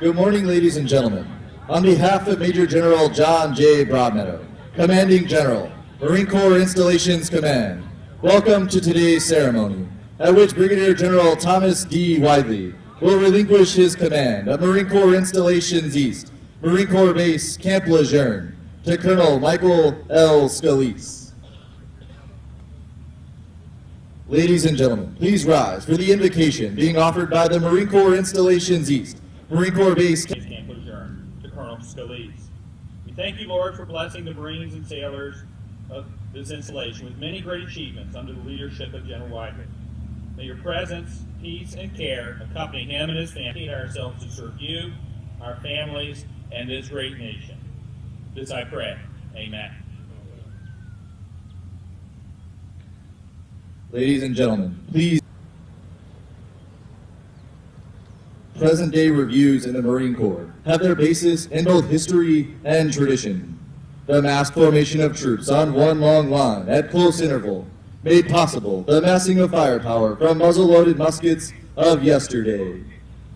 Good morning, ladies and gentlemen. On behalf of Major General John J. Broadmeadow, Commanding General, Marine Corps Installations Command, welcome to today's ceremony, at which Brigadier General Thomas D. Weidley will relinquish his command of Marine Corps Installations East, Marine Corps Base Camp Lejeune, to Colonel Michael L. Scalise. Ladies and gentlemen, please rise for the invocation being offered by the Marine Corps Installations East, Marine Corps Base Camp Lejeune, to Colonel Scalise. We thank you, Lord, for blessing the Marines and sailors of this installation with many great achievements under the leadership of General Weidley. May your presence, peace, and care accompany him and his family. We ourselves to serve you, our families, and this great nation. This I pray. Amen. Ladies and gentlemen, please. Present-day reviews in the Marine Corps have their basis in both history and tradition. The mass formation of troops on one long line at close interval made possible the massing of firepower from muzzle-loaded muskets of yesterday.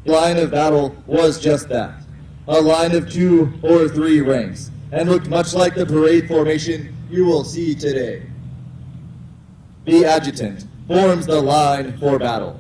The line of battle was just that, a line of 2 or 3 ranks, and looked much like the parade formation you will see today. The adjutant forms the line for battle.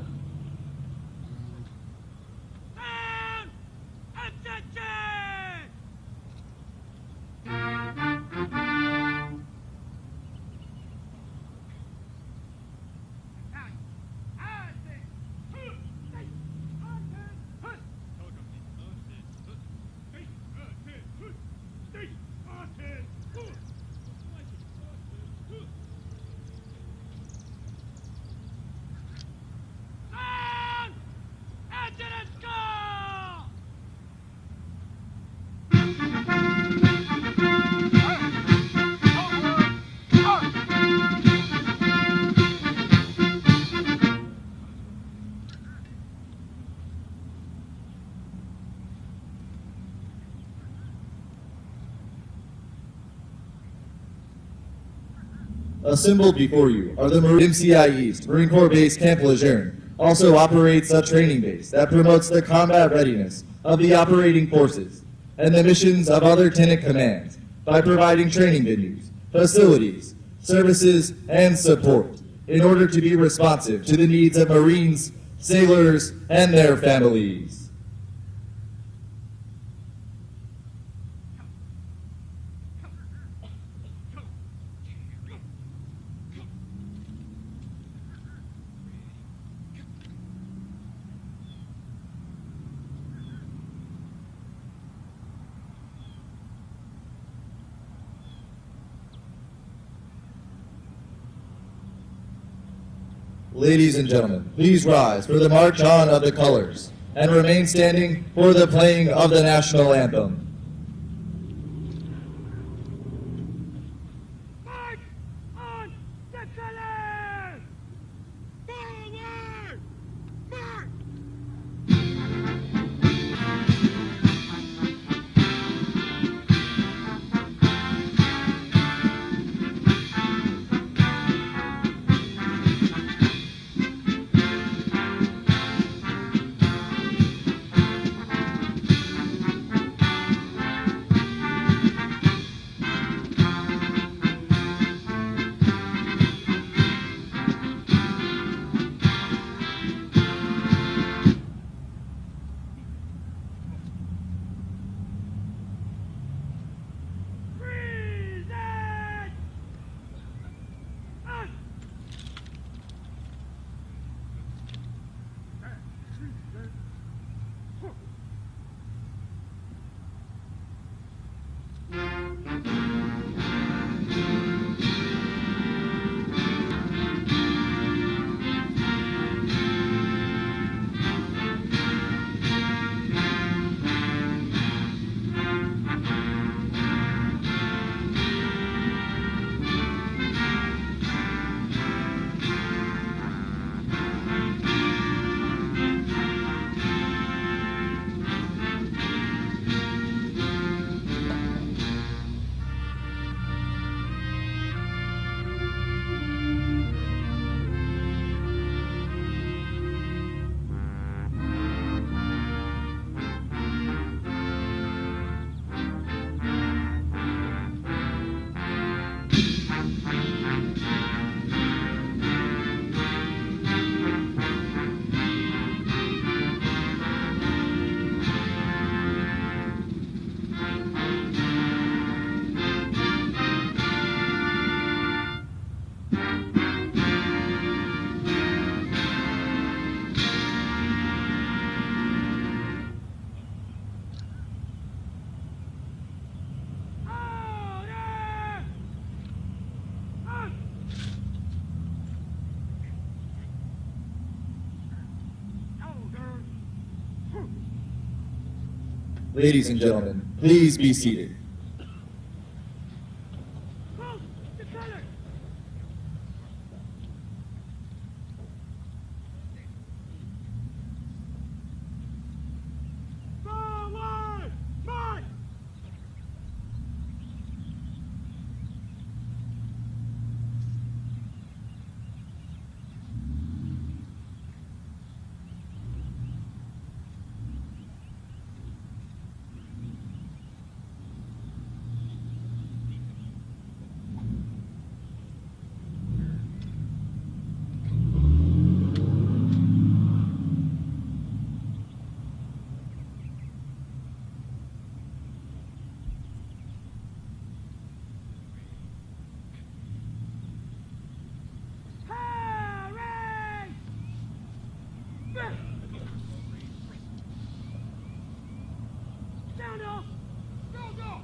Assembled before you are the MCI-East Marine Corps Base Camp Lejeune. Also operates a training base that promotes the combat readiness of the operating forces and the missions of other tenant commands by providing training venues, facilities, services, and support in order to be responsive to the needs of Marines, sailors, and their families. Ladies and gentlemen, please rise for the march on of the colors and remain standing for the playing of the National Anthem. March on the colors! Forward! March! Ladies and gentlemen, please be seated. Halt the colors! Forward! March! Down off! Go, go!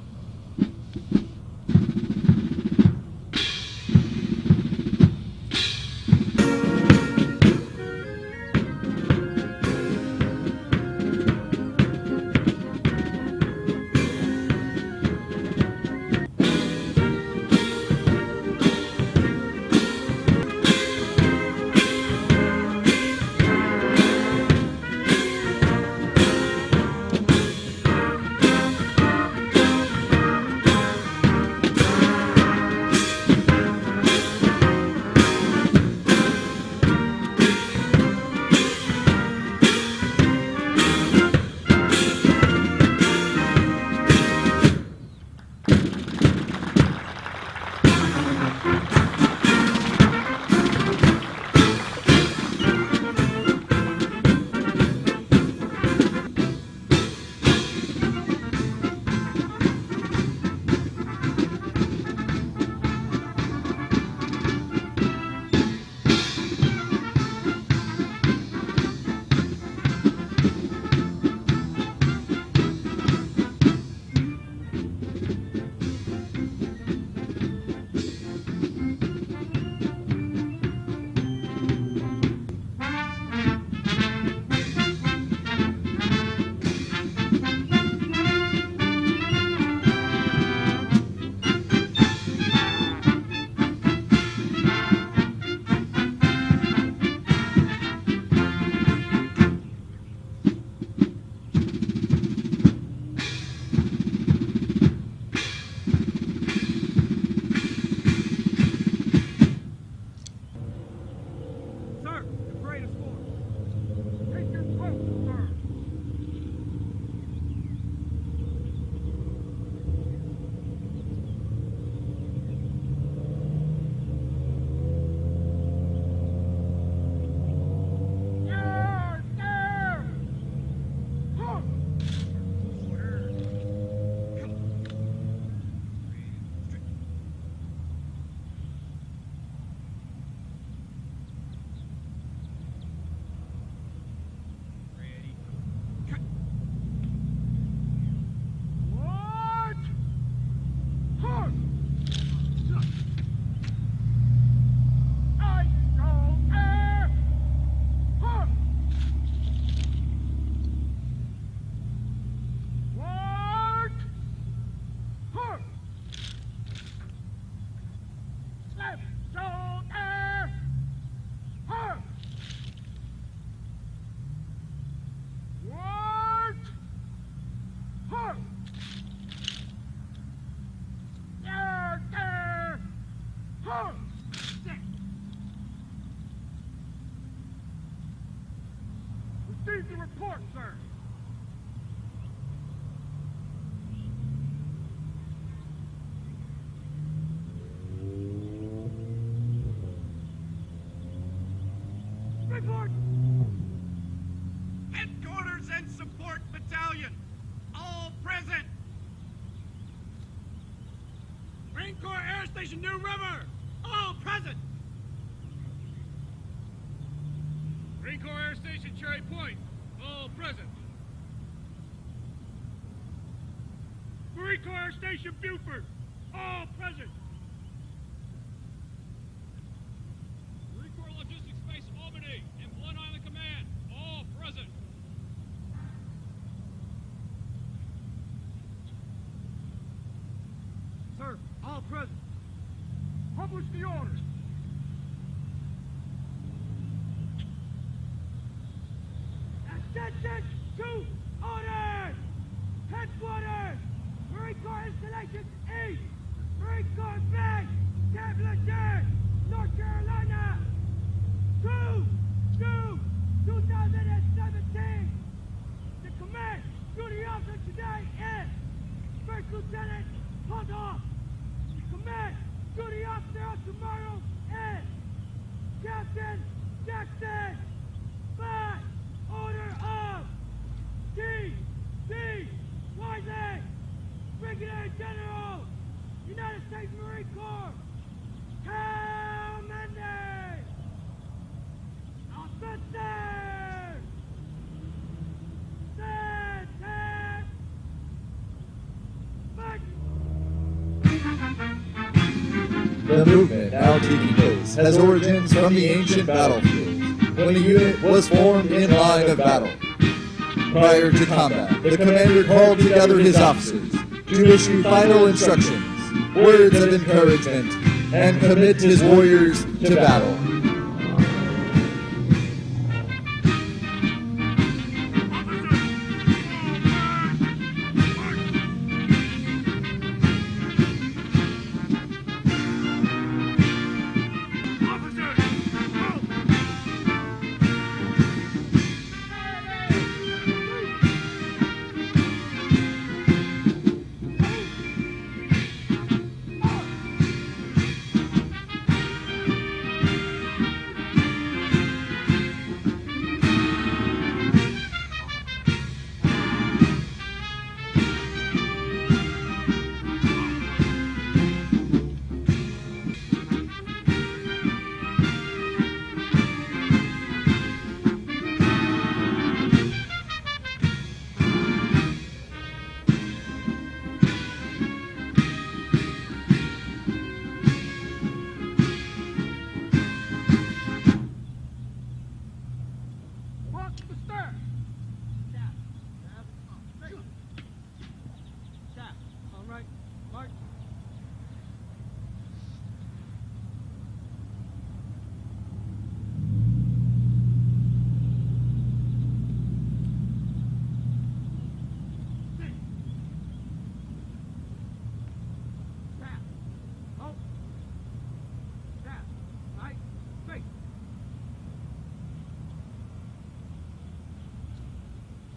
Sir, the parade is formed. Take your post, sir. There, there! Huh! What? Huh! I go there! Huh! What? Huh! Left shoulder! Huh! What? Huh! There, there! Huh! Receive the report, sir. Report! Headquarters and support battalion, all present. Marine Corps Air Station New River, all present. Marine Corps Air Station Cherry Point, all present. Marine Corps Air Station Buford, all present. Marine Corps Logistics Base Albany and Blunt Island Command, all present. present. Publish the order. Attention to orders! Headquarters! Marine Corps Installation East! Marine Corps Base Camp Lejeune, North Carolina! 2017! The command duty officer today is First Lieutenant Pendleton. The command duty officer of tomorrow is Captain Jackson. By order of T.C. Weidley, Brigadier General, United States Marine Corps, commanding officer. Sentence. The movement now taking place has origins from the ancient battlefield, when a unit was formed in line of battle. Prior to combat, the commander called together his officers to issue final instructions, words of encouragement, and commit his warriors to battle.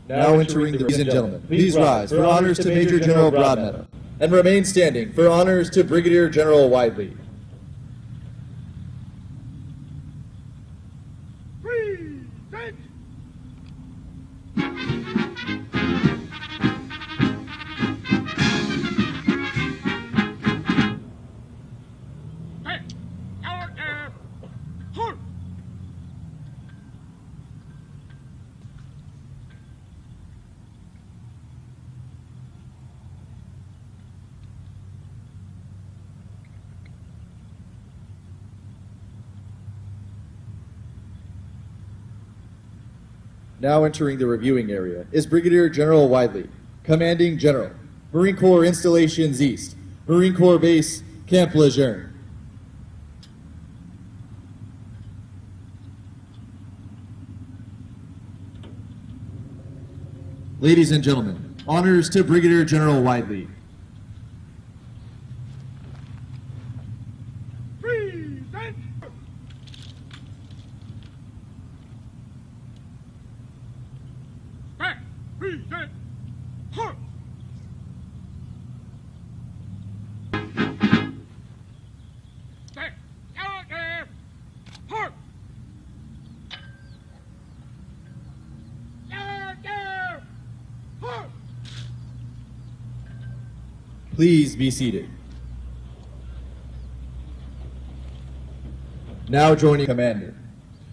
Now entering the ladies and gentlemen, please rise for honors to Major General Broadmeadow, and remain standing for honors to Brigadier General Weidley. Present! Now entering the reviewing area is Brigadier General Weidley, Commanding General, Marine Corps Installations East, Marine Corps Base Camp Lejeune. Ladies and gentlemen, honors to Brigadier General Weidley. Present! Back! Present! Halt! Back! Out there! Halt! Out there! Halt! Please be seated. Now joining Commander.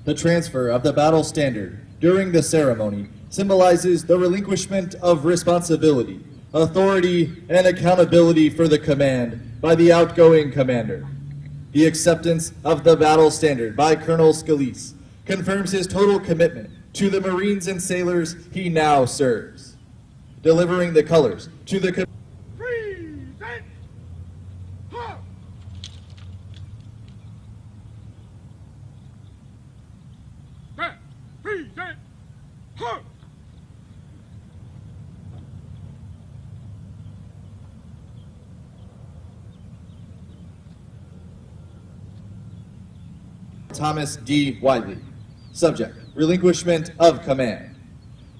The transfer of the battle standard during the ceremony symbolizes the relinquishment of responsibility, authority, and accountability for the command by the outgoing commander. The acceptance of the battle standard by Colonel Scalise confirms his total commitment to the Marines and sailors he now serves. Delivering the colors to the Present! Halt! Thomas D. Weidley. Subject, relinquishment of command.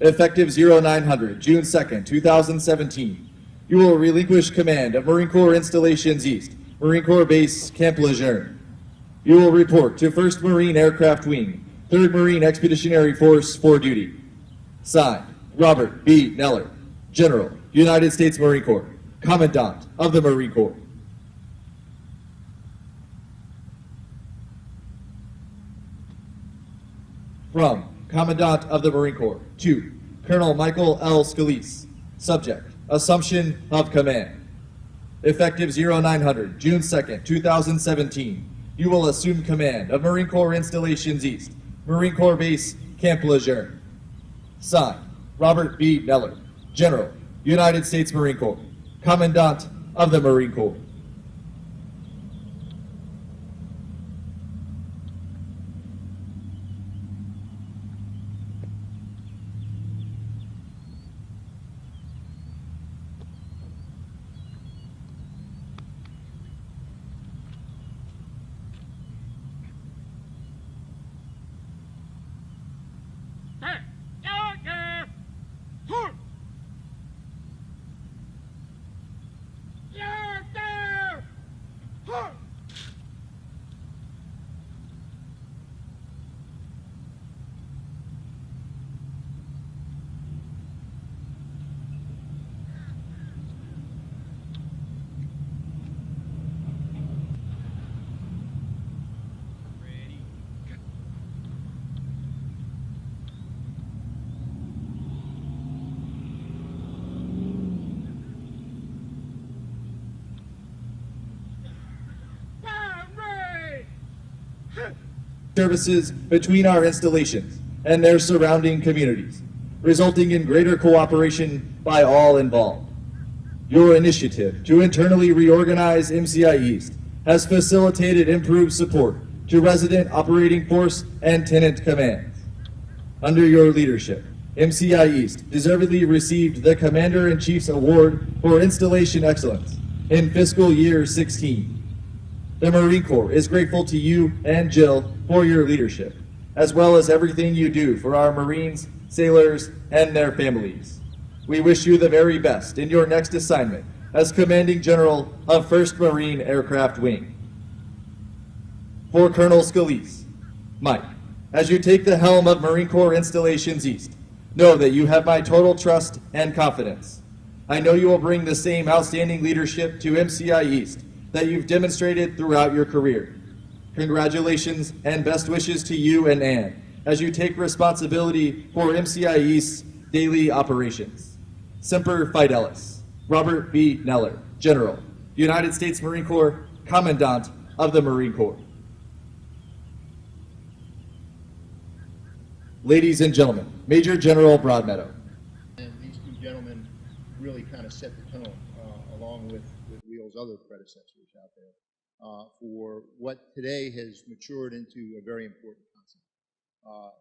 Effective 0900, June 2nd, 2017. You will relinquish command of Marine Corps Installations East, Marine Corps Base Camp Lejeune. You will report to 1st Marine Aircraft Wing, 3rd Marine Expeditionary Force for duty. Signed, Robert B. Neller, General, United States Marine Corps, Commandant of the Marine Corps. From Commandant of the Marine Corps to Colonel Michael L. Scalise. Subject, assumption of command. Effective 0900, June 2nd, 2017. You will assume command of Marine Corps Installations East, Marine Corps Base Camp Lejeune. Signed, Robert B. Neller, General, United States Marine Corps, Commandant of the Marine Corps. Services between our installations and their surrounding communities, resulting in greater cooperation by all involved. Your initiative to internally reorganize MCI-East has facilitated improved support to resident operating force and tenant commands. Under your leadership, MCI-East deservedly received the Commander-in-Chief's Award for Installation Excellence in fiscal year 16. The Marine Corps is grateful to you and Jill for your leadership, as well as everything you do for our Marines, sailors, and their families. We wish you the very best in your next assignment as Commanding General of 1st Marine Aircraft Wing. For Colonel Scalise, Mike, as you take the helm of Marine Corps Installations East, know that you have my total trust and confidence. I know you will bring the same outstanding leadership to MCI-East that you've demonstrated throughout your career. Congratulations and best wishes to you and Ann as you take responsibility for MCI-East's daily operations. Semper Fidelis, Robert B. Neller, General, United States Marine Corps, Commandant of the Marine Corps. Ladies and gentlemen, Major General Broadmeadow. And these two gentlemen really kind of set the tone, along with Wheel's other predecessors out there, for what today has matured into a very important concept.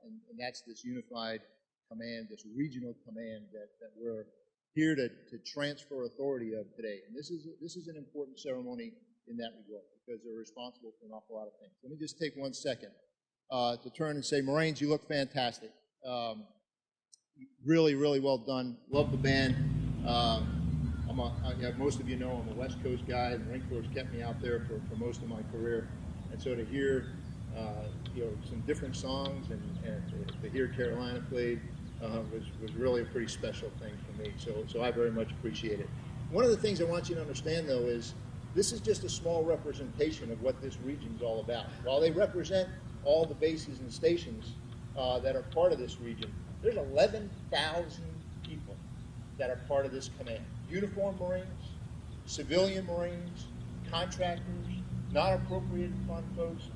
And that's this unified command, this regional command that we're here to transfer authority of today. And this is an important ceremony in that regard, because they're responsible for an awful lot of things. Let me just take 1 second to turn and say, Marines, you look fantastic. Really, really well done. Love the band. Most of you know I'm a West Coast guy. The Marine Corps kept me out there for most of my career, and so to hear some different songs and to hear Carolina played was really a pretty special thing for me. So I very much appreciate it. One of the things I want you to understand, though, is this is just a small representation of what this region's all about. While they represent all the bases and stations that are part of this region, there's 11,000 people that are part of this command. Uniformed Marines, civilian Marines, contractors, non-appropriated fund folks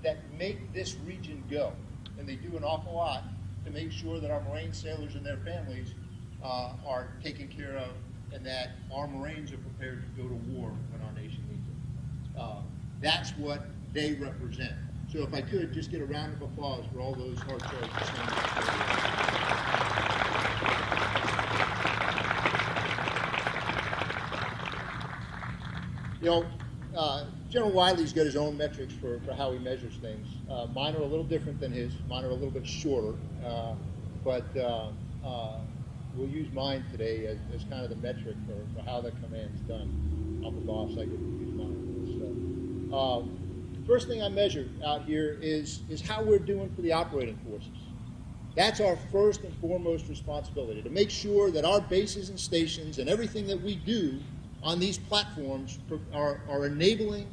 that make this region go. And they do an awful lot to make sure that our Marine sailors and their families are taken care of, and that our Marines are prepared to go to war when our nation needs it. That's what they represent. So if I could, just get a round of applause for all those hard charges. General Weidley's got his own metrics for how he measures things. Mine are a little different than his. Mine are a little bit shorter, but we'll use mine today as kind of the metric for how the command's done. I'm the boss, I get to use mine. So, first thing I measure out here is how we're doing for the operating forces. That's our first and foremost responsibility, to make sure that our bases and stations and everything that we do on these platforms are enabling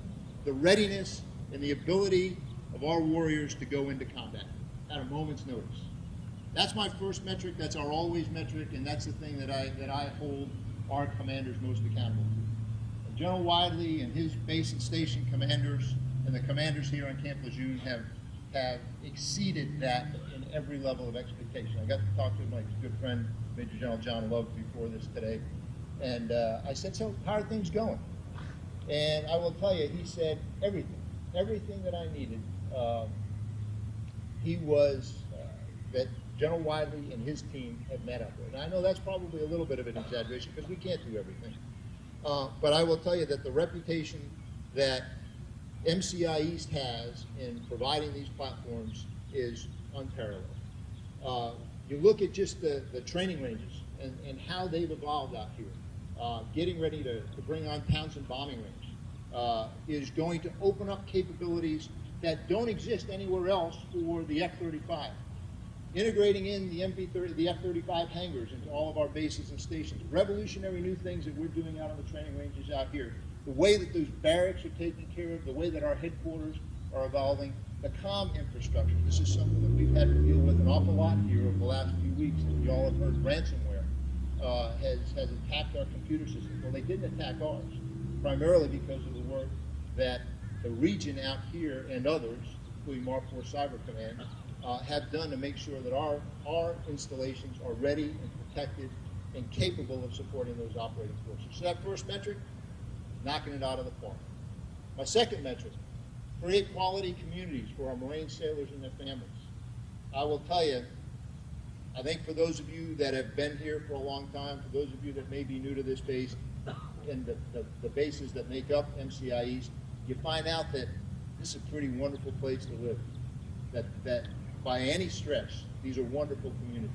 the readiness and the ability of our warriors to go into combat at a moment's notice. That's my first metric, that's our always metric, and that's the thing that I hold our commanders most accountable to. And General Weidley and his base and station commanders and the commanders here on Camp Lejeune have exceeded that in every level of expectation. I got to talk to my good friend, Major General John Love, before this today, and I said, so how are things going? And I will tell you, he said everything that I needed. He was, that General Weidley and his team had met up with. And I know that's probably a little bit of an exaggeration because we can't do everything. But I will tell you that the reputation that MCI-East has in providing these platforms is unparalleled. You look at just the training ranges and how they've evolved out here. Getting ready to bring on Townsend Bombing Range is going to open up capabilities that don't exist anywhere else for the F-35. Integrating in the F-35 hangars into all of our bases and stations. Revolutionary new things that we're doing out on the training ranges out here. The way that those barracks are taken care of, the way that our headquarters are evolving, the comm infrastructure. This is something that we've had to deal with an awful lot here over the last few weeks. As you all have heard, ransomware has attacked our computer systems. Well, they didn't attack ours, primarily because of the work that the region out here and others, including Mark IV Cyber Command, have done to make sure that our installations are ready and protected and capable of supporting those operating forces. So that first metric, knocking it out of the park. My second metric, create quality communities for our Marine sailors and their families. I will tell you, I think for those of you that have been here for a long time, for those of you that may be new to this base and the bases that make up MCI-East, you find out that this is a pretty wonderful place to live. That by any stretch, these are wonderful communities.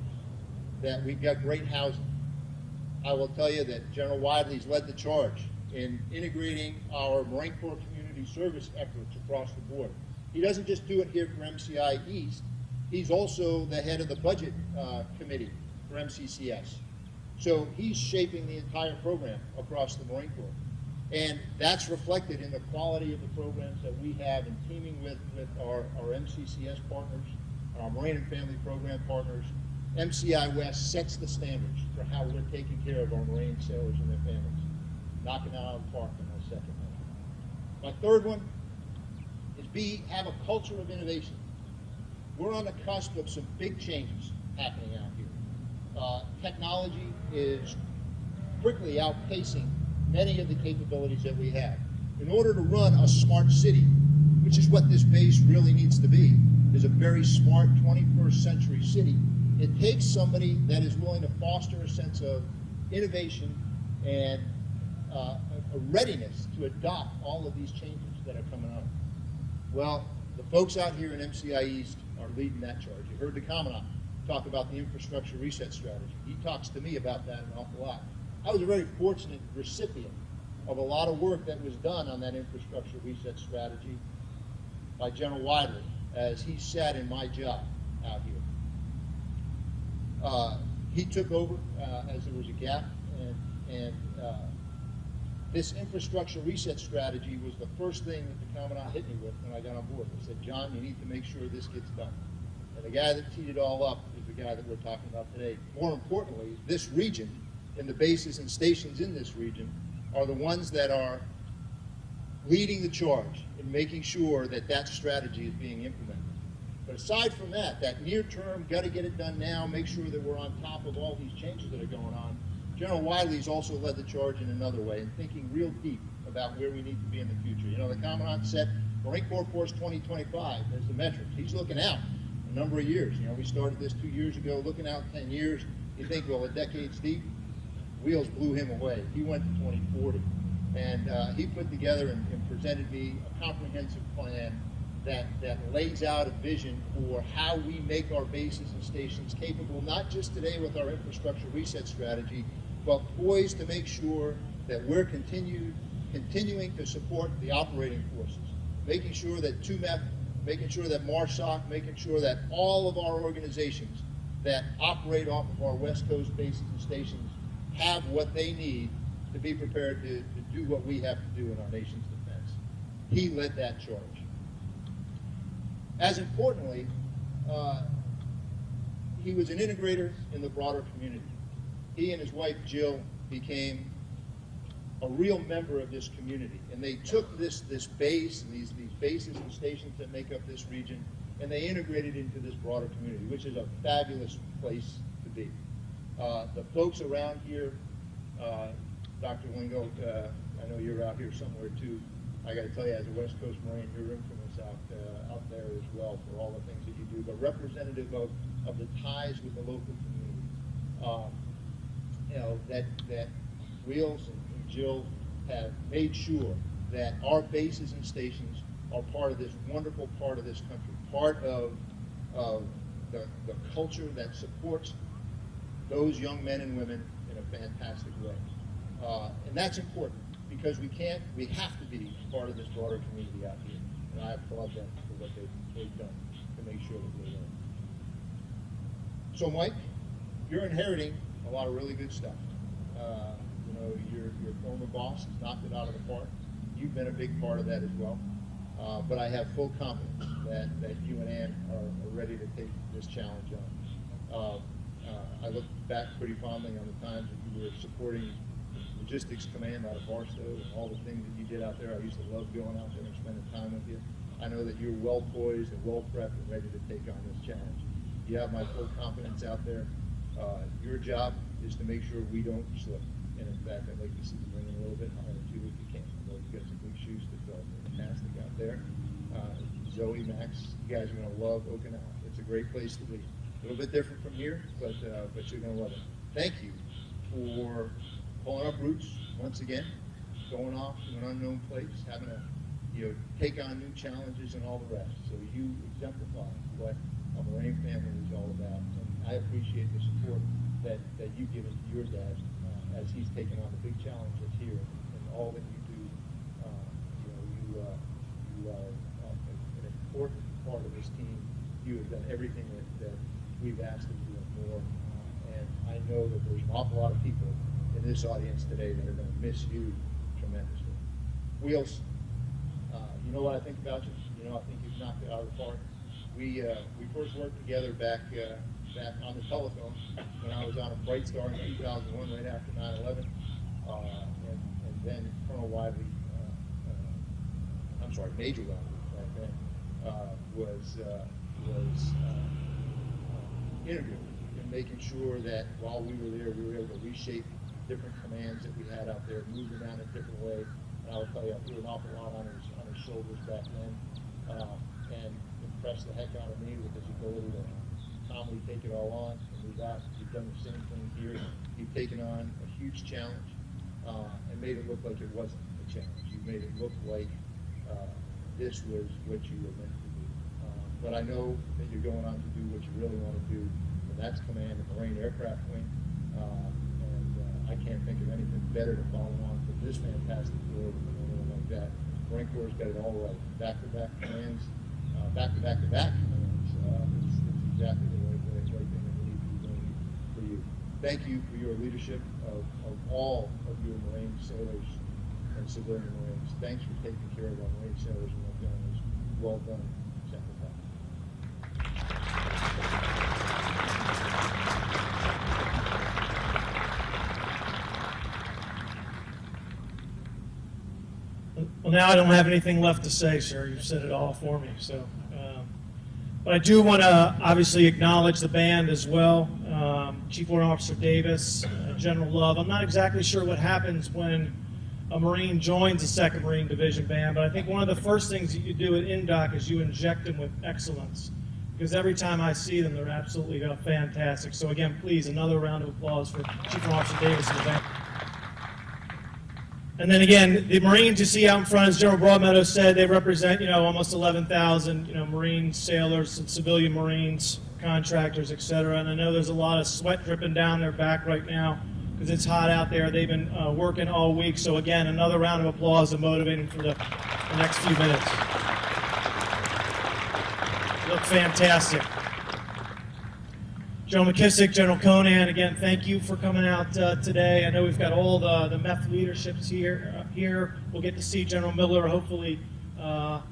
That we've got great housing. I will tell you that General Weidley's led the charge in integrating our Marine Corps community service efforts across the board. He doesn't just do it here for MCI-East, he's also the head of the budget committee for MCCS. So he's shaping the entire program across the Marine Corps. And that's reflected in the quality of the programs that we have in teaming with our MCCS partners, our Marine and Family Program partners. MCI West sets the standards for how we're taking care of our Marine sailors and their families. Knocking it out of the park in my second one. My third one is have a culture of innovation. We're on the cusp of some big changes happening out here. Technology is quickly outpacing many of the capabilities that we have. In order to run a smart city, which is what this base really needs to be, is a very smart 21st century city, it takes somebody that is willing to foster a sense of innovation and a readiness to adopt all of these changes that are coming up. Well, the folks out here in MCI-East are leading that charge. You heard the Commandant talk about the infrastructure reset strategy. He talks to me about that an awful lot. I was a very fortunate recipient of a lot of work that was done on that infrastructure reset strategy by General Weidley as he sat in my job out here. He took over as there was a gap, and this infrastructure reset strategy was the first thing that the Commandant hit me with when I got on board. He said, John, you need to make sure this gets done. And the guy that teed it all up is the guy that we're talking about today. More importantly, this region and the bases and stations in this region are the ones that are leading the charge in making sure that that strategy is being implemented. But aside from that, that near term, got to get it done now, make sure that we're on top of all these changes that are going on. General Weidley's also led the charge in another way, and thinking real deep about where we need to be in the future. You know, the Commandant set Marine Corps Force 2025 as the metrics. He's looking out a number of years. You know, we started this 2 years ago, looking out 10 years. You think, well, a decade's deep. Wheels blew him away. He went to 2040. And he put together and presented me a comprehensive plan that lays out a vision for how we make our bases and stations capable, not just today with our infrastructure reset strategy, but poised to make sure that we're continuing to support the operating forces, making sure that TUMEP, making sure that MARSOC, making sure that all of our organizations that operate off of our West Coast bases and stations have what they need to be prepared to do what we have to do in our nation's defense. He led that charge. As importantly, he was an integrator in the broader community. He and his wife Jill became a real member of this community, and they took this base and these bases and stations that make up this region, and they integrated into this broader community, which is a fabulous place to be. The folks around here, Dr. Wingo, I know you're out here somewhere too. I got to tell you, as a West Coast Marine, you're infamous out there as well for all the things that you do, but representative of the ties with the local community. You know, that Wheels and Jill have made sure that our bases and stations are part of this wonderful part of this country, part of the culture that supports those young men and women in a fantastic way. And that's important, because we have to be part of this broader community out here. And I applaud them for what they've done to make sure that we're there. So Mike, you're inheriting a lot of really good stuff. You know, your former boss has knocked it out of the park. You've been a big part of that as well. But I have full confidence that you and Ann are ready to take this challenge on. I look back pretty fondly on the times that you were supporting Logistics Command out of Barstow and all the things that you did out there. I used to love going out there and spending time with you. I know that you're well poised and well prepped and ready to take on this challenge. You have my full confidence out there. Your job is to make sure we don't slip. And in fact, I'd like to see you bring in a little bit higher too if you can. I know you've got some big shoes to fill. Fantastic out there. Zoe, Max, you guys are going to love Okinawa. It's a great place to be. A little bit different from here, but you're going to love it. Thank you for pulling up roots once again, going off to an unknown place, having to take on new challenges and all the rest. So you exemplify what a Marine family is all about. And I appreciate the support that you've given to your dad as he's taken on the big challenge that's here, and all that you do. You are an important part of this team. You have done everything that we've asked of you and more. And I know that there's an awful lot of people in this audience today that are going to miss you tremendously. Wheels, you know what I think about you? You know, I think you've knocked it out of the park. We first worked together back on the telephone when I was on a Bright Star in 2001, right after 9/11, and then Colonel Weidley, Major Weidley back then, was integral in making sure that while we were there, we were able to reshape different commands that we had out there, move them down a different way. And I will tell you, I threw an awful lot on his shoulders back then, and impressed the heck out of me with his ability to calmly take it all on and move out. You've done the same thing here. You've taken on a huge challenge and made it look like it wasn't a challenge. You made it look like this was what you were meant to do. But I know that you're going on to do what you really want to do, and that's command the Marine Aircraft Wing. I can't think of anything better to follow on from this fantastic Corps than anyone like that. Marine Corps has got it all right. Back-to-back commands, back-to-back-to-back commands. It's exactly the right thing that we need to be doing for you. Thank you for your leadership of all of your Marine sailors and civilian Marines. Thanks for taking care of our Marine sailors and their families. Well done, Central Top. Well, now I don't have anything left to say, sir. You've said it all for me. So, but I do want to obviously acknowledge the band as well. Chief Warrant Officer Davis, General Love. I'm not exactly sure what happens when a Marine joins a 2nd Marine Division band, but I think one of the first things that you do at INDOC is you inject them with excellence. Because every time I see them, they're absolutely fantastic. So again, please, another round of applause for Chief Warrant Officer Davis and the band. And then again, the Marines you see out in front, as General Broadmeadow said, they represent, almost 11,000, Marine sailors and civilian Marines, contractors, etc. And I know there's a lot of sweat dripping down their back right now because it's hot out there. They've been working all week. So again, another round of applause to motivate them for the next few minutes. Look fantastic. General McKissick, General Conan, again, thank you for coming out today. I know we've got all the MEF leaderships here. We'll get to see General Miller hopefully a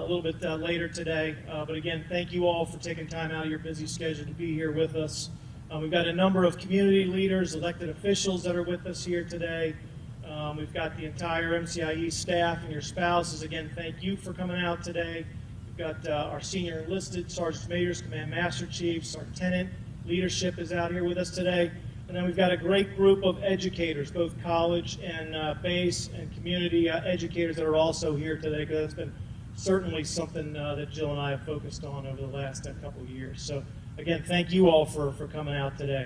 little bit later today. But again, thank you all for taking time out of your busy schedule to be here with us. We've got a number of community leaders, elected officials that are with us here today. We've got the entire MCI-East staff and your spouses. Again, thank you for coming out today. We've got our senior enlisted sergeants majors, command master chiefs, our tenant leadership is out here with us today. And then we've got a great group of educators, both college and base and community educators that are also here today, because that's been certainly something that Jill and I have focused on over the last couple of years. So again, thank you all for coming out today.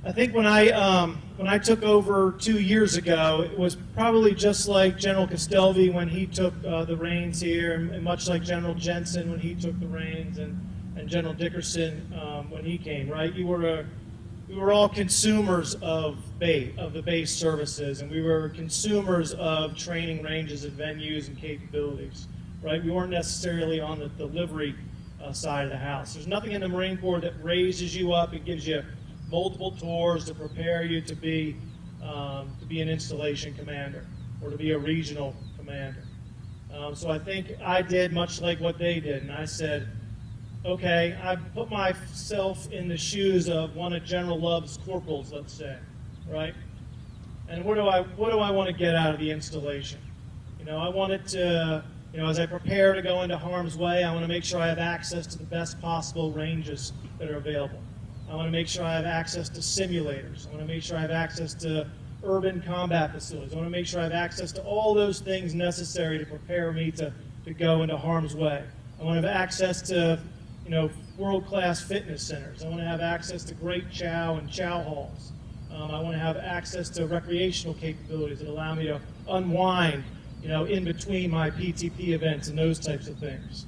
I think when I took over 2 years ago, it was probably just like General Castelvi when he took the reins here, and much like General Jensen when he took the reins, and General Dickerson when he came, right? We were all consumers of the base services, and we were consumers of training ranges and venues and capabilities, right? We weren't necessarily on the delivery side of the house. There's nothing in the Marine Corps that raises you up and gives you multiple tours to prepare you to be an installation commander or to be a regional commander. So I think I did much like what they did, and I said, okay, I put myself in the shoes of one of General Love's corporals, let's say, right? And what do I want to get out of the installation? I wanted to, as I prepare to go into harm's way, I want to make sure I have access to the best possible ranges that are available. I want to make sure I have access to simulators. I want to make sure I have access to urban combat facilities. I want to make sure I have access to all those things necessary to prepare me to go into harm's way. I want to have access to world-class fitness centers. I want to have access to great chow and chow halls. I want to have access to recreational capabilities that allow me to unwind, in between my PTP events and those types of things.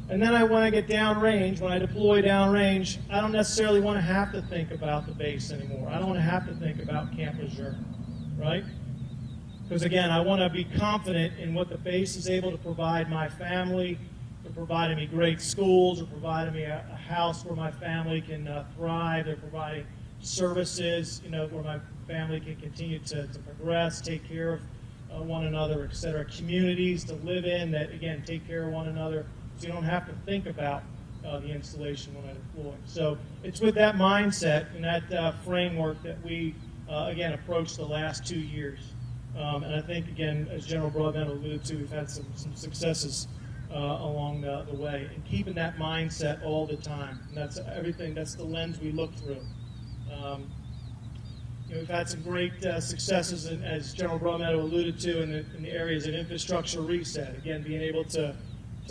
And then when I get downrange, when I deploy downrange, I don't necessarily want to have to think about the base anymore. I don't want to have to think about Camp Lejeune, right? Because again, I want to be confident in what the base is able to provide my family. They're providing me great schools. They're providing me a house where my family can thrive. They're providing services, where my family can continue to progress, take care of one another, etc. Communities to live in that, again, take care of one another, so you don't have to think about the installation when I deploy. So it's with that mindset and that framework that we, again, approached the last 2 years. And I think, again, as General Broadmeadow alluded to, we've had some successes along the way, and keeping that mindset all the time. And that's everything. That's the lens we look through. We've had some great successes, as General Broadmeadow alluded to, in the areas of infrastructure reset. Again, being able to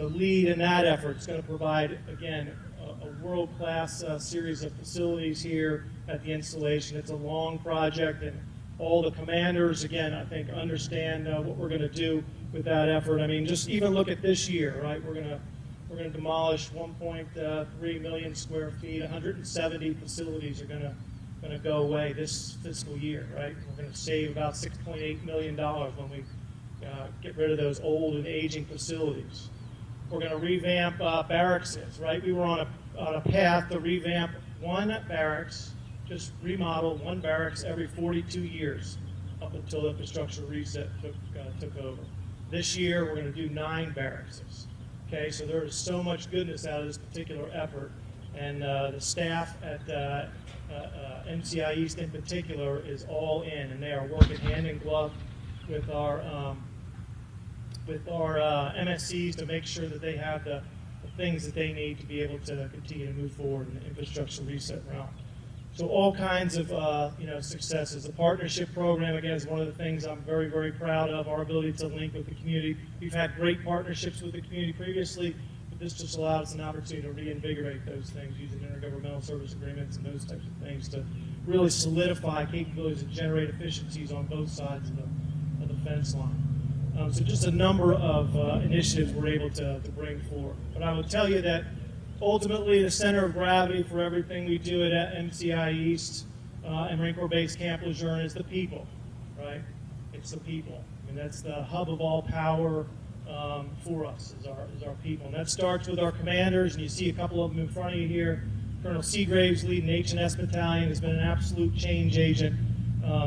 lead in that effort is going to provide, again, a world-class series of facilities here at the installation. It's a long project, and all the commanders, again, I think understand what we're going to do with that effort. I mean, just even look at this year, right? We're going to demolish 1.3 million square feet. 170 facilities are going to go away this fiscal year, right? We're going to save about $6.8 million when we get rid of those old and aging facilities. We're going to revamp barracks, right? We were on a path to revamp one barracks, just remodel one barracks every 42 years up until the infrastructure reset took over. This year, we're going to do 9 barracks. Okay, so there is so much goodness out of this particular effort, and the staff at MCI-East in particular is all in, and they are working hand in glove with our MSCs to make sure that they have the things that they need to be able to continue to move forward in the infrastructure reset realm. So all kinds of successes. The partnership program, again, is one of the things I'm very, very proud of, our ability to link with the community. We've had great partnerships with the community previously, but this just allowed us an opportunity to reinvigorate those things using intergovernmental service agreements and those types of things to really solidify capabilities and generate efficiencies on both sides of the fence line. So just a number of initiatives we're able to bring forward. But I will tell you that ultimately the center of gravity for everything we do at MCI-East and Marine Corps Base Camp Lejeune is the people, right? It's the people. I mean, that's the hub of all power for us, is our people. And that starts with our commanders, and you see a couple of them in front of you here. Colonel Seagraves leading H&S Battalion has been an absolute change agent,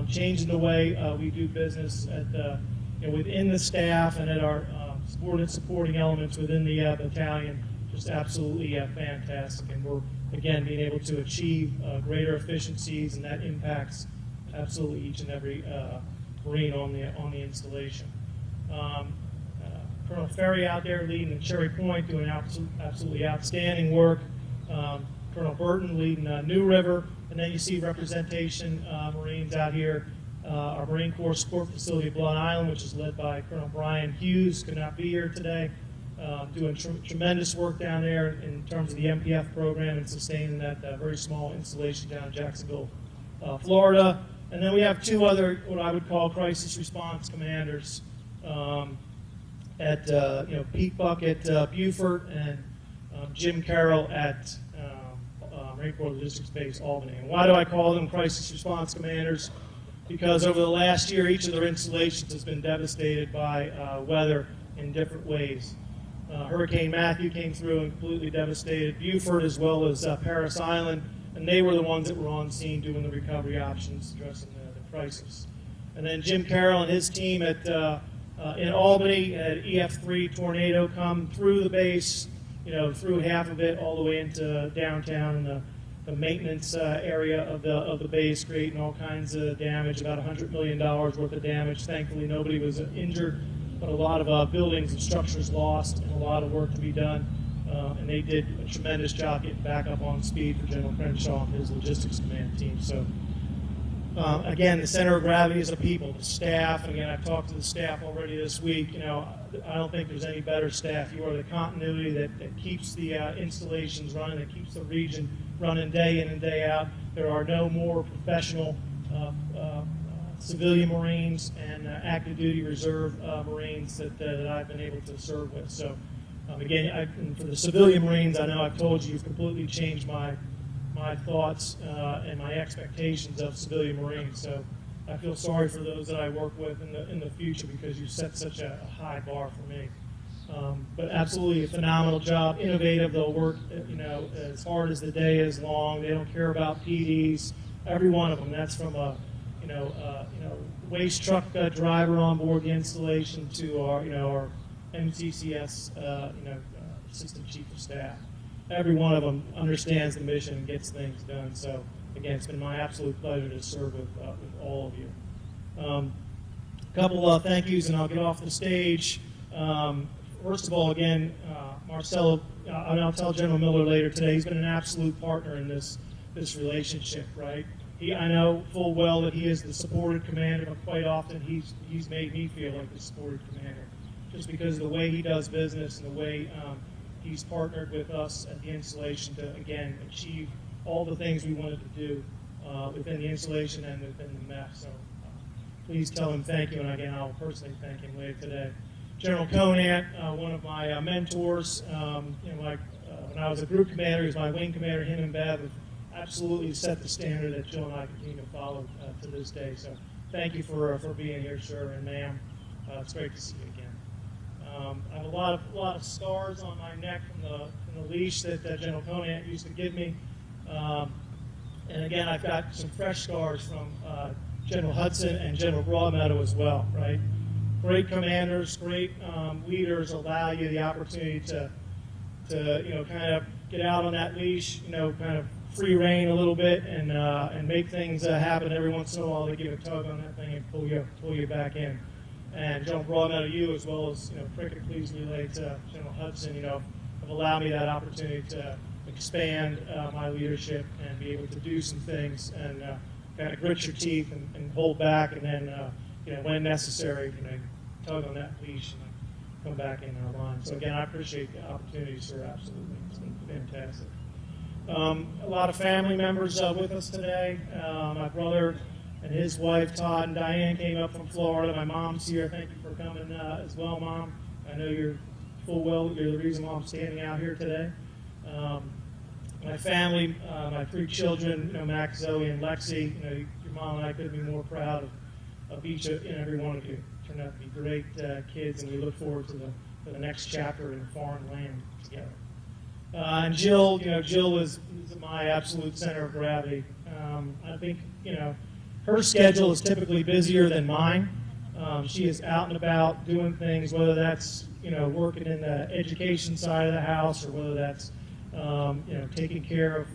changing the way we do business at within the staff and at our subordinate supporting elements within the battalion. Just absolutely fantastic, and we're again being able to achieve greater efficiencies, and that impacts absolutely each and every Marine on the installation. Colonel Ferry out there leading the Cherry Point, doing absolutely outstanding work. Colonel Burton leading New River, and then you see representation Marines out here. Our Marine Corps Support Facility at Blunt Island, which is led by Colonel Brian Hughes, could not be here today, doing tremendous work down there in terms of the MPF program and sustaining that very small installation down in Jacksonville, Florida. And then we have two other, what I would call crisis response commanders at Pete Buck at Beaufort and Jim Carroll at Marine Corps Logistics Base Albany. And why do I call them crisis response commanders? Because over the last year, each of their installations has been devastated by weather in different ways. Hurricane Matthew came through and completely devastated Beaufort as well as Parris Island, and they were the ones that were on scene doing the recovery options, addressing the crisis. And then Jim Carroll and his team at in Albany at EF3 tornado come through the base, through half of it all the way into downtown and the maintenance area of the base, creating all kinds of damage, about $100 million worth of damage. Thankfully, nobody was injured, but a lot of buildings and structures lost and a lot of work to be done. And they did a tremendous job getting back up on speed for General Crenshaw and his logistics command team. So, again, the center of gravity is the people, the staff. And again, I've talked to the staff already this week. I don't think there's any better staff. You are the continuity that keeps the installations running, that keeps the region running day in and day out. There are no more professional civilian Marines and active duty reserve Marines that I've been able to serve with. So again, for the civilian Marines, I know I've told you, you've completely changed my thoughts and my expectations of civilian Marines. So I feel sorry for those that I work with in the future, because you set such a high bar for me. But absolutely a phenomenal job, innovative. They'll work, as hard as the day is long. They don't care about PDs. Every one of them. That's from a, waste truck driver on board the installation to our MCCS, assistant chief of staff. Every one of them understands the mission and gets things done. So again, it's been my absolute pleasure to serve with all of you. A couple of thank yous, and I'll get off the stage. First of all, again, Marcelo, and I'll tell General Miller later today, he's been an absolute partner in this relationship, right? I know full well that he is the supported commander, but quite often he's made me feel like the supported commander, just because of the way he does business and the way he's partnered with us at the installation to, again, achieve all the things we wanted to do within the installation and within the MEF. So please tell him thank you, and again, I'll personally thank him later today. General Conant, one of my mentors, when I was a group commander, he was my wing commander. Him and Bev have absolutely set the standard that Joe and I continue to follow to this day. So thank you for being here, sir and ma'am. It's great to see you again. I have a lot of scars on my neck from the leash that General Conant used to give me. And again, I've got some fresh scars from General Hudson and General Broadmeadow as well, right? Great commanders, great leaders allow you the opportunity to kind of get out on that leash, kind of free rein a little bit and make things happen. Every once in a while, they give a tug on that thing and pull you back in. And General Broadmeadow, you as well as Cricket, please relay to General Hudson. Have allowed me that opportunity to expand my leadership and be able to do some things and kind of grit your teeth and hold back, and then when necessary, tug on that leash and come back in our line. So again, I appreciate the opportunity, sir. Absolutely, it's been fantastic. A lot of family members with us today. My brother and his wife, Todd and Diane, came up from Florida. My mom's here. Thank you for coming as well, Mom. I know you're full well. You're the reason why I'm standing out here today. My family, my 3 children, Max, Zoe, and Lexi. Your mom and I couldn't be more proud of each and every one of you. Turned out to be great kids, and we look forward to the next chapter in a foreign land together. And Jill, Jill is my absolute center of gravity. I think, her schedule is typically busier than mine. She is out and about doing things, whether that's, working in the education side of the house, or whether that's, taking care of,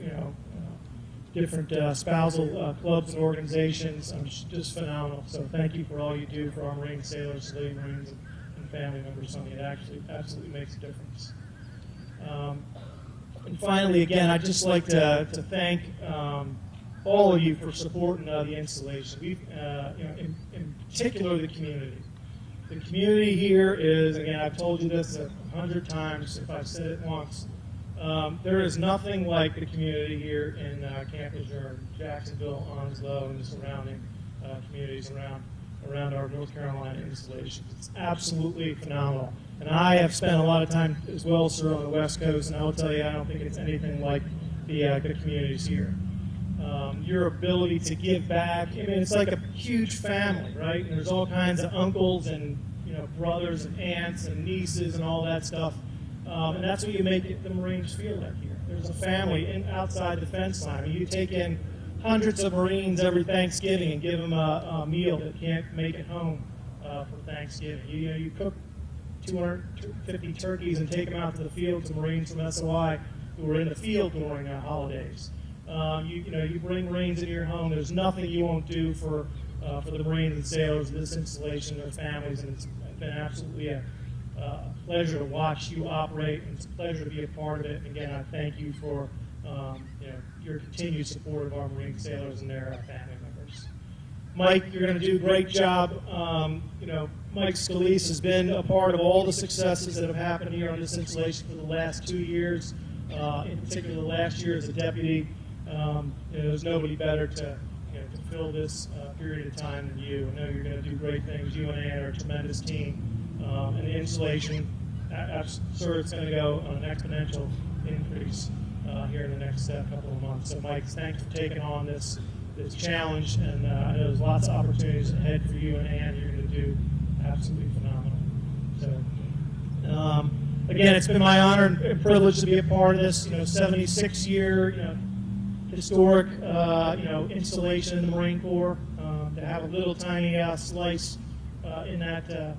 different spousal clubs and organizations. Just phenomenal. So thank you for all you do for our Marine sailors, civilian Marines, and family members. Something that actually absolutely makes a difference. And finally, again, I'd just like to thank all of you for supporting the installation. We've, in particular, the community. The community here is, again, I've told you this 100 times if I've said it once. There is nothing like the community here in Camp Lejeune, Jacksonville, Onslow, and the surrounding communities around our North Carolina installations. It's absolutely phenomenal. And I have spent a lot of time as well, sir, on the West Coast, and I will tell you, I don't think it's anything like the communities here. Your ability to give back, I mean, it's like a huge family, right? And there's all kinds of uncles and, brothers and aunts and nieces and all that stuff. And that's what you make the Marines feel like here. There's a family outside the fence line. I mean, you take in hundreds of Marines every Thanksgiving and give them a meal that can't make it home for Thanksgiving. You cook 250 turkeys and take them out to the field to Marines from SOI who are in the field during holidays. You bring Marines into your home. There's nothing you won't do for the Marines and sailors, this installation, their families, and it's been absolutely a pleasure to watch you operate, and it's a pleasure to be a part of it. And again, I thank you for your continued support of our Marine sailors and their family members. Mike, you're going to do a great job. Mike Scalise has been a part of all the successes that have happened here on this installation for the last 2 years. In particular, the last year as a deputy. There's nobody better to fill this period of time than you. I know you're going to do great things. You and Ann are a tremendous team. And the installation, sir, it's going to go on an exponential increase here in the next couple of months. So, Mike, thanks for taking on this challenge, and I know there's lots of opportunities ahead for you and Ann. You're going to do absolutely phenomenal. So, again, it's been my honor and privilege to be a part of this, 76-year, historic, installation in the Marine Corps. To have a little tiny slice in that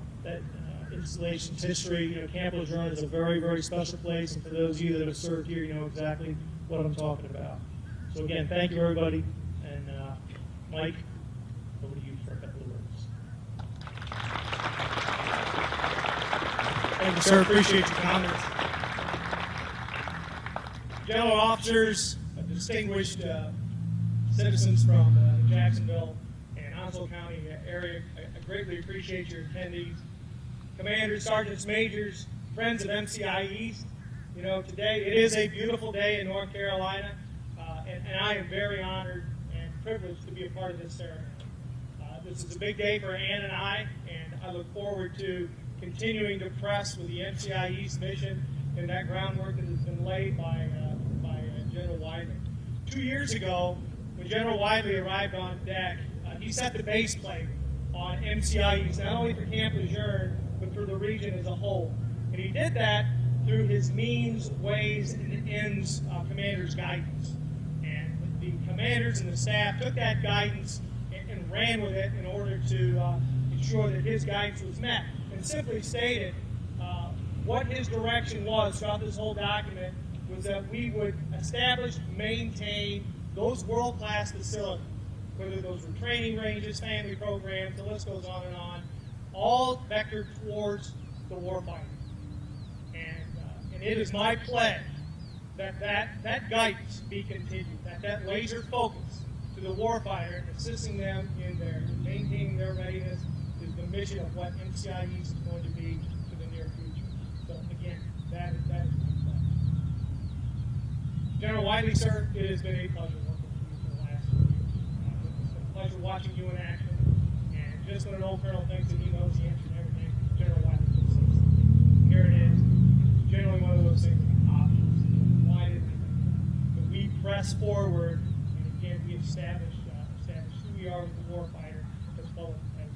installation's history. Camp Lejeune is a very, very special place, and for those of you that have served here, you know exactly what I'm talking about. So again, thank you, everybody, and Mike, over to you for a couple of words. Thank you, sir. Appreciate your comments. General officers, distinguished citizens from the Jacksonville and Onslow County area, I greatly appreciate your attendees. Commanders, sergeants, majors, friends of MCI-East, today it is a beautiful day in North Carolina, and I am very honored and privileged to be a part of this ceremony. This is a big day for Ann and I look forward to continuing to press with the MCI-East mission and that groundwork that has been laid by General Weidley. 2 years ago, when General Weidley arrived on deck, he set the base plate on MCI-East, not only for Camp Lejeune, but for the region as a whole. And he did that through his means, ways, and ends commander's guidance. And the commanders and the staff took that guidance and ran with it in order to ensure that his guidance was met. And simply stated, what his direction was throughout this whole document was that we would establish, maintain those world-class facilities, whether those were training ranges, family programs, the list goes on, all vectored towards the warfighter. And it is my pledge that guidance be continued, that laser focus to the warfighter and assisting them in maintaining their readiness is the mission of what MCI-East is going to be to the near future. So again, that is my pledge. General Weidley, sir, it has been a pleasure working with you for the last 2 years. It's been a pleasure watching you in action. And just when an old colonel thinks that he knows the answer to everything, General Weidley just says something. Here it is. It's generally one of those things like options. Why didn't we? But we press forward, and again, we established who we are with the warfighter, as well as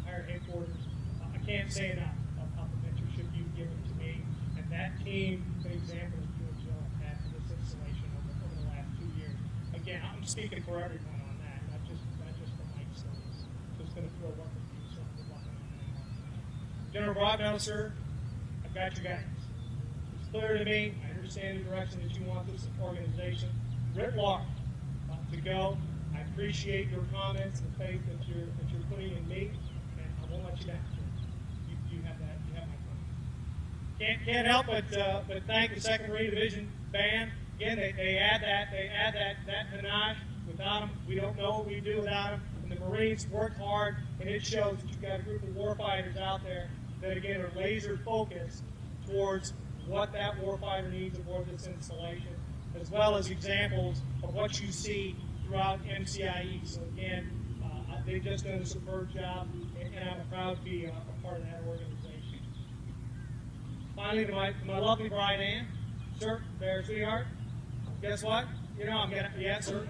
higher headquarters. I can't say enough about the mentorship you've given to me, and that team, the example that you and Jill have had for this installation over the last 2 years. Again, I'm speaking for everyone on that, not just for Mike Scalise. So it's going to feel wonderful for you, so good luck on that. General Broadbell, sir, I've got your guidance. It's clear to me. I understand the direction that you want this organization writ large to go. I appreciate your comments and faith that you're putting in me, and I won't let you down. You have that. You have my comments. Can't help but thank the 2nd Marine Division band. Again, they add that panache. Without them, we don't know what we do without them. And the Marines work hard, and it shows that you've got a group of warfighters out there that again are laser focused towards what that warfighter needs aboard this installation, as well as examples of what you see throughout MCIE. So again, they've just done a superb job, and I'm proud to be a part of that organization. Finally, to my lovely bride Ann, sir, there, sweetheart. Guess what? You know I'm gonna, yes, sir,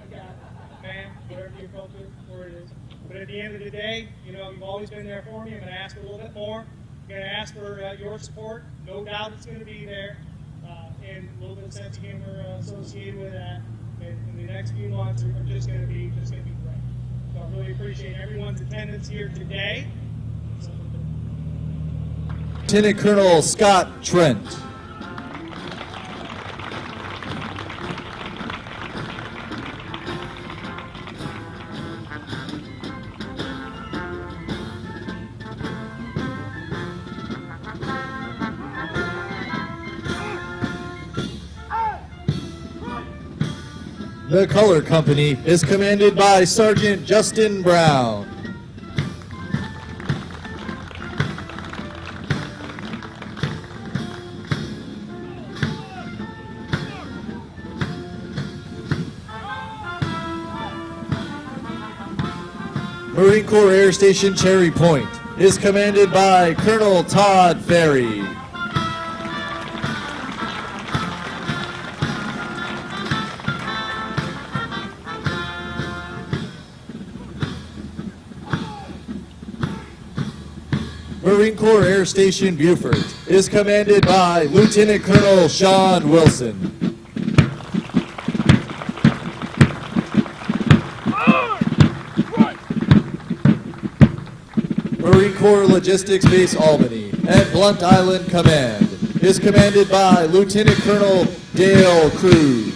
ma'am, whatever the appropriate word is. But at the end of the day, you know, you've always been there for me. I'm gonna ask for a little bit more. I'm gonna ask for your support. No doubt it's gonna be there, and a little bit of sense of humor associated with that. And the next few months are just going to be great. So I really appreciate everyone's attendance here today. Lieutenant Colonel Scott Trent. The color company is commanded by Sergeant Justin Brown. Marine Corps Air Station Cherry Point is commanded by Colonel Todd Ferry. Marine Corps Air Station Beaufort is commanded by Lieutenant Colonel Sean Wilson. Marine Corps Logistics Base Albany at Blunt Island Command is commanded by Lieutenant Colonel Dale Cruz.